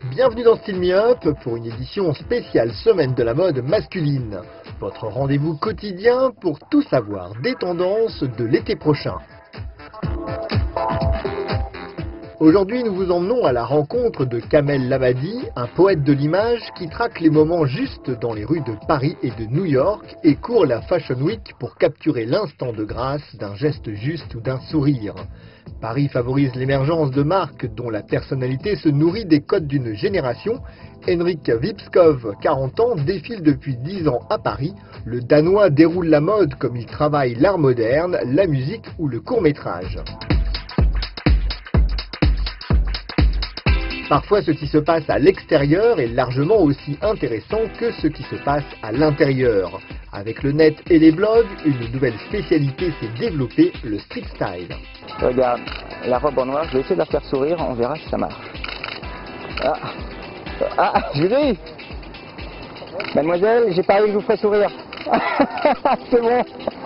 Bienvenue dans Style Me Up pour une édition spéciale Semaine de la mode masculine. Votre rendez-vous quotidien pour tout savoir des tendances de l'été prochain. Aujourd'hui, nous vous emmenons à la rencontre de Kamel Labadi, un poète de l'image qui traque les moments justes dans les rues de Paris et de New York et court la Fashion Week pour capturer l'instant de grâce d'un geste juste ou d'un sourire. Paris favorise l'émergence de marques dont la personnalité se nourrit des codes d'une génération. Henrik Vipskov, 40 ans, défile depuis 10 ans à Paris. Le Danois déroule la mode comme il travaille l'art moderne, la musique ou le court-métrage. Parfois, ce qui se passe à l'extérieur est largement aussi intéressant que ce qui se passe à l'intérieur. Avec le net et les blogs, une nouvelle spécialité s'est développée, le street style. Regarde, la robe en noir, je vais essayer de la faire sourire, on verra si ça marche. Julie! Mademoiselle, j'ai parié que je vous ferai sourire. C'est bon.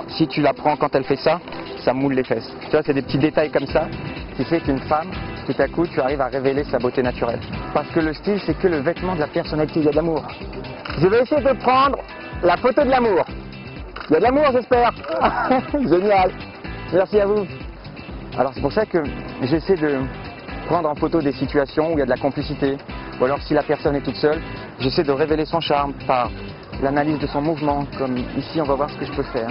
Si tu la prends quand elle fait ça, ça moule les fesses. Tu vois, c'est des petits détails comme ça qui fait qu'une femme, tout à coup, tu arrives à révéler sa beauté naturelle. Parce que le style, c'est que le vêtement de la personnalité, il y a de l'amour. Je vais essayer de prendre la photo de l'amour. Il y a de l'amour, j'espère. Génial. Merci à vous. Alors c'est pour ça que j'essaie de prendre en photo des situations où il y a de la complicité. Ou alors si la personne est toute seule, j'essaie de révéler son charme par l'analyse de son mouvement. Comme ici, on va voir ce que je peux faire.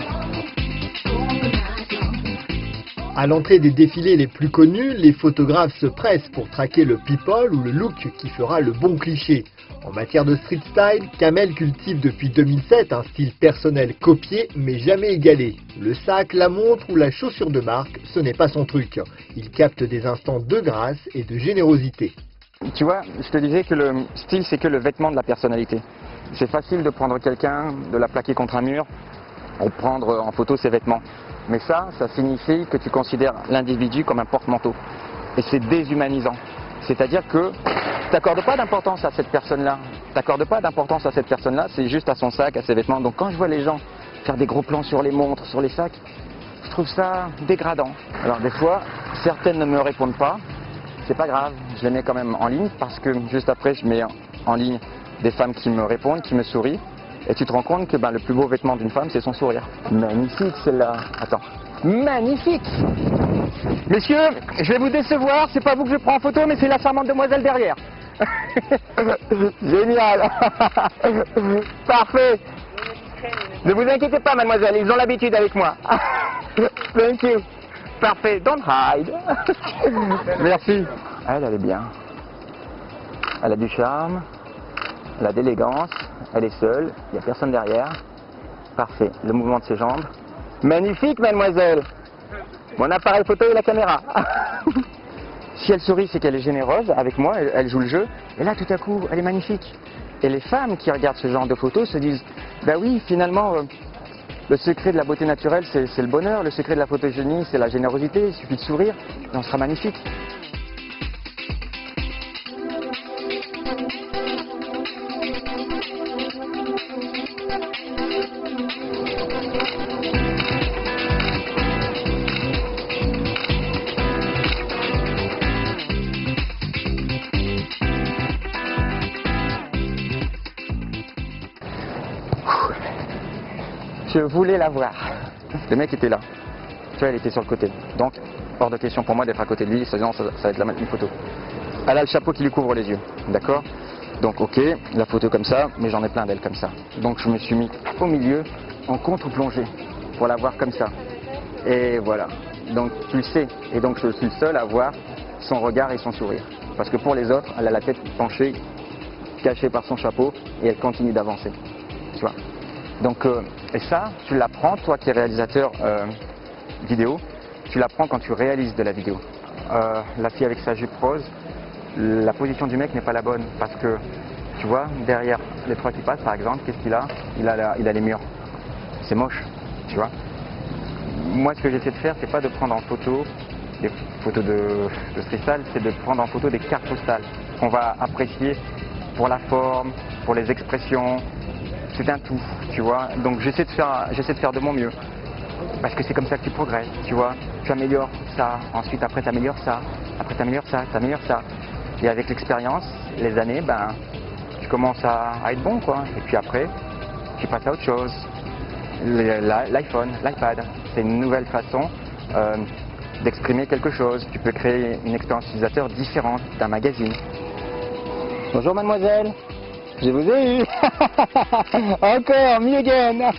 À l'entrée des défilés les plus connus, les photographes se pressent pour traquer le people ou le look qui fera le bon cliché. En matière de street style, Kamel cultive depuis 2007 un style personnel copié mais jamais égalé. Le sac, la montre ou la chaussure de marque, ce n'est pas son truc. Il capte des instants de grâce et de générosité. Tu vois, je te disais que le style, c'est que le vêtement de la personnalité. C'est facile de prendre quelqu'un, de la plaquer contre un mur, ou prendre en photo ses vêtements. Mais ça signifie que tu considères l'individu comme un porte-manteau. Et c'est déshumanisant. C'est-à-dire que tu n'accordes pas d'importance à cette personne-là. Tu n'accordes pas d'importance à cette personne-là, c'est juste à son sac, à ses vêtements. Donc quand je vois les gens faire des gros plans sur les montres, sur les sacs, je trouve ça dégradant. Alors des fois, certaines ne me répondent pas. C'est pas grave, je les mets quand même en ligne parce que juste après, je mets en ligne des femmes qui me répondent, qui me sourient. Et tu te rends compte que le plus beau vêtement d'une femme, c'est son sourire. Magnifique celle-là. Attends. Magnifique! Messieurs, je vais vous décevoir, c'est pas vous que je prends en photo, mais c'est la charmante demoiselle derrière. Génial! Parfait! Ne vous inquiétez pas, mademoiselle, ils ont l'habitude avec moi. Thank you. Parfait, don't hide. Merci. Elle est bien. Elle a du charme, elle a d'élégance, elle est seule, il n'y a personne derrière. Parfait, le mouvement de ses jambes. Magnifique, mademoiselle. Mon appareil photo et la caméra. Si elle sourit, c'est qu'elle est généreuse avec moi, elle joue le jeu. Et là, tout à coup, elle est magnifique. Et les femmes qui regardent ce genre de photos se disent, bah oui, finalement, le secret de la beauté naturelle, c'est le bonheur. Le secret de la photogénie, c'est la générosité. Il suffit de sourire et on sera magnifique. Je voulais la voir. Le mec était là. Tu vois, elle était sur le côté. Donc, hors de question pour moi d'être à côté de lui, sinon ça va être une photo. Elle a le chapeau qui lui couvre les yeux. D'accord? Donc, ok, la photo comme ça, mais j'en ai plein d'elle comme ça. Donc, je me suis mis au milieu, en contre-plongée, pour la voir comme ça. Et voilà. Donc, tu le sais. Et donc, je suis le seul à voir son regard et son sourire. Parce que pour les autres, elle a la tête penchée, cachée par son chapeau, et elle continue d'avancer. Tu vois? Donc, et ça, tu l'apprends, toi qui es réalisateur vidéo, tu l'apprends quand tu réalises de la vidéo. La fille avec sa jupe rose, la position du mec n'est pas la bonne parce que, tu vois, derrière les trois qui passent par exemple, qu'est-ce qu'il a? Il a les murs. C'est moche, tu vois. Moi, ce que j'essaie de faire, c'est pas de prendre en photo des photos de street style, c'est de prendre en photo des cartes postales qu'on va apprécier pour la forme, pour les expressions. C'est un tout, tu vois. Donc j'essaie de faire de mon mieux. Parce que c'est comme ça que tu progresses, tu vois. Tu améliores ça, ensuite après tu améliores ça, après tu améliores ça, tu améliores ça. Et avec l'expérience, les années, ben, tu commences à être bon, quoi. Et puis après, tu passes à autre chose. L'iPhone, l'iPad, c'est une nouvelle façon d'exprimer quelque chose. Tu peux créer une expérience utilisateur différente d'un magazine. Bonjour mademoiselle, je vous ai eu. Encore, me again.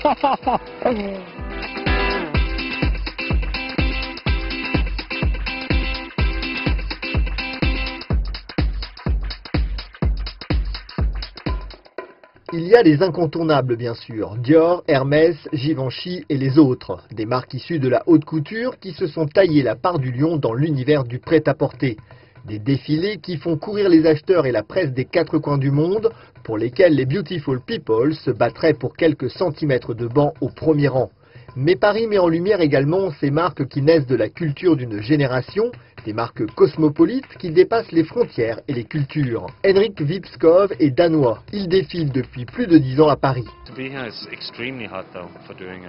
Il y a les incontournables bien sûr, Dior, Hermès, Givenchy et les autres, des marques issues de la haute couture qui se sont taillées la part du lion dans l'univers du prêt-à-porter. Des défilés qui font courir les acheteurs et la presse des quatre coins du monde, pour lesquels les beautiful people se battraient pour quelques centimètres de banc au premier rang. Mais Paris met en lumière également ces marques qui naissent de la culture d'une génération, des marques cosmopolites qui dépassent les frontières et les cultures. Henrik Vipskov est danois. Il défile depuis plus de 10 ans à Paris. To be here is extremely hot though for doing.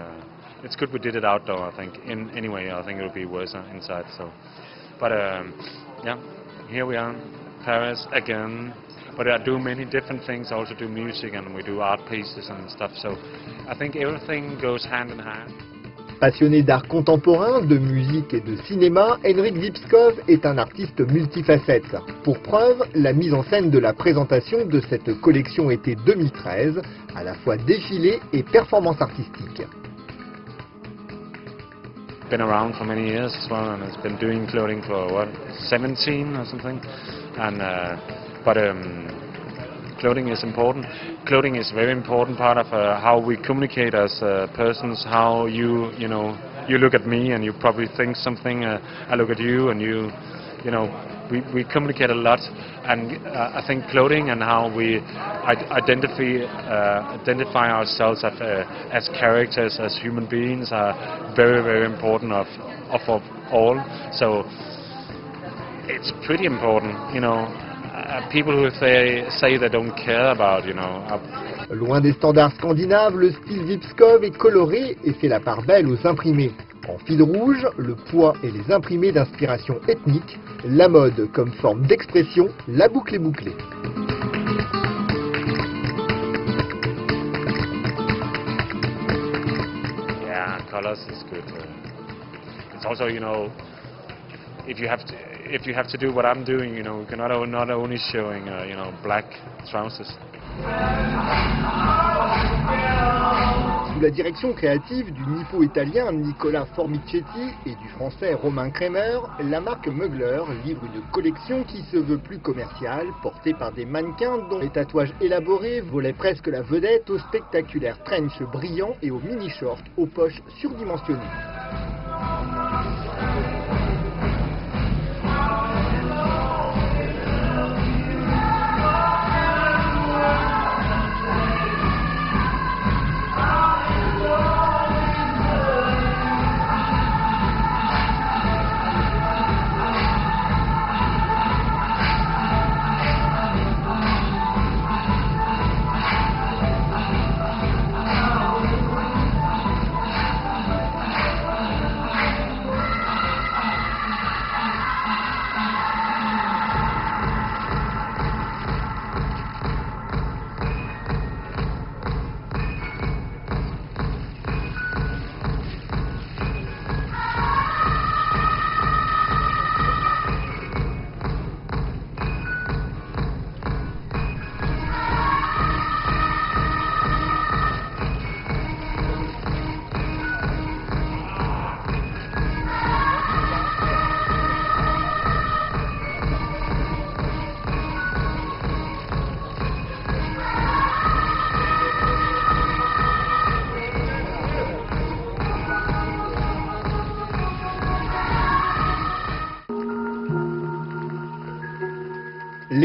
It's good we did it outdoor. I think. Anyway, I think it would be worse inside. So, but yeah, here we are, Paris again. But I do many different things. I also do music and we do art pieces and stuff. So, I think everything goes hand in hand. Passionné d'art contemporain, de musique et de cinéma, Henrik Vipskov est un artiste multifacette. Pour preuve, la mise en scène de la présentation de cette collection été 2013, à la fois défilé et performance artistique. Been around for many years as well, and has been doing clothing for what 17 or something, and clothing is important. Clothing is a very important part of how we communicate as persons. How you look at me and you probably think something. I look at you and we communicate a lot. And I think clothing and how we identify ourselves as characters, as human beings, are very, very important of all. So it's pretty important, people who say they don't care about, Loin des standards scandinaves, le style Vipskov est coloré et fait la part belle aux imprimés. En fil rouge, le poids et les imprimés d'inspiration ethnique, la mode comme forme d'expression, la boucle est bouclée. Yeah, colors is good. It's also, if you have to do what I'm doing, you cannot not only showing, black trousers. Sous la direction créative du nippo-italien Nicola Formicetti et du français Romain Kremer, la marque Mugler livre une collection qui se veut plus commerciale, portée par des mannequins dont les tatouages élaborés volaient presque la vedette aux spectaculaires trench brillants et aux mini-shorts aux poches surdimensionnées.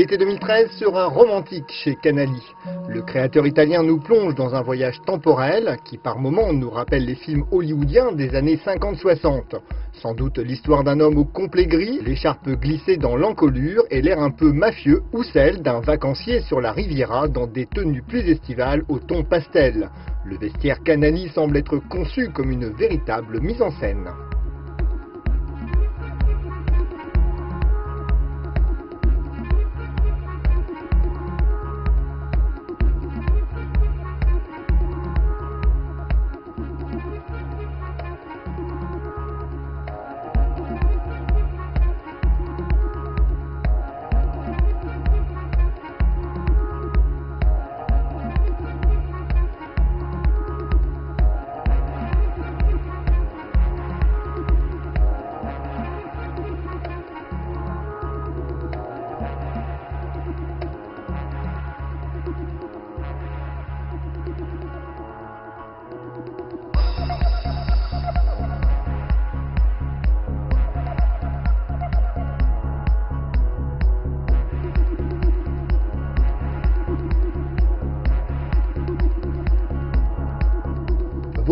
L'été 2013 sera romantique chez Canali. Le créateur italien nous plonge dans un voyage temporel qui par moments nous rappelle les films hollywoodiens des années 50-60. Sans doute l'histoire d'un homme au complet gris, l'écharpe glissée dans l'encolure et l'air un peu mafieux, ou celle d'un vacancier sur la Riviera dans des tenues plus estivales au ton pastel. Le vestiaire Canali semble être conçu comme une véritable mise en scène.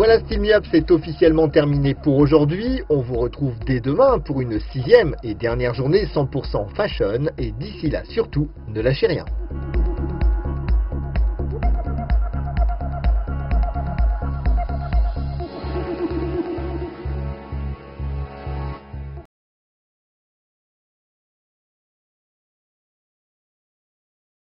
Voilà, Style Me Up, c'est officiellement terminé pour aujourd'hui. On vous retrouve dès demain pour une 6e et dernière journée 100% fashion. Et d'ici là, surtout, ne lâchez rien.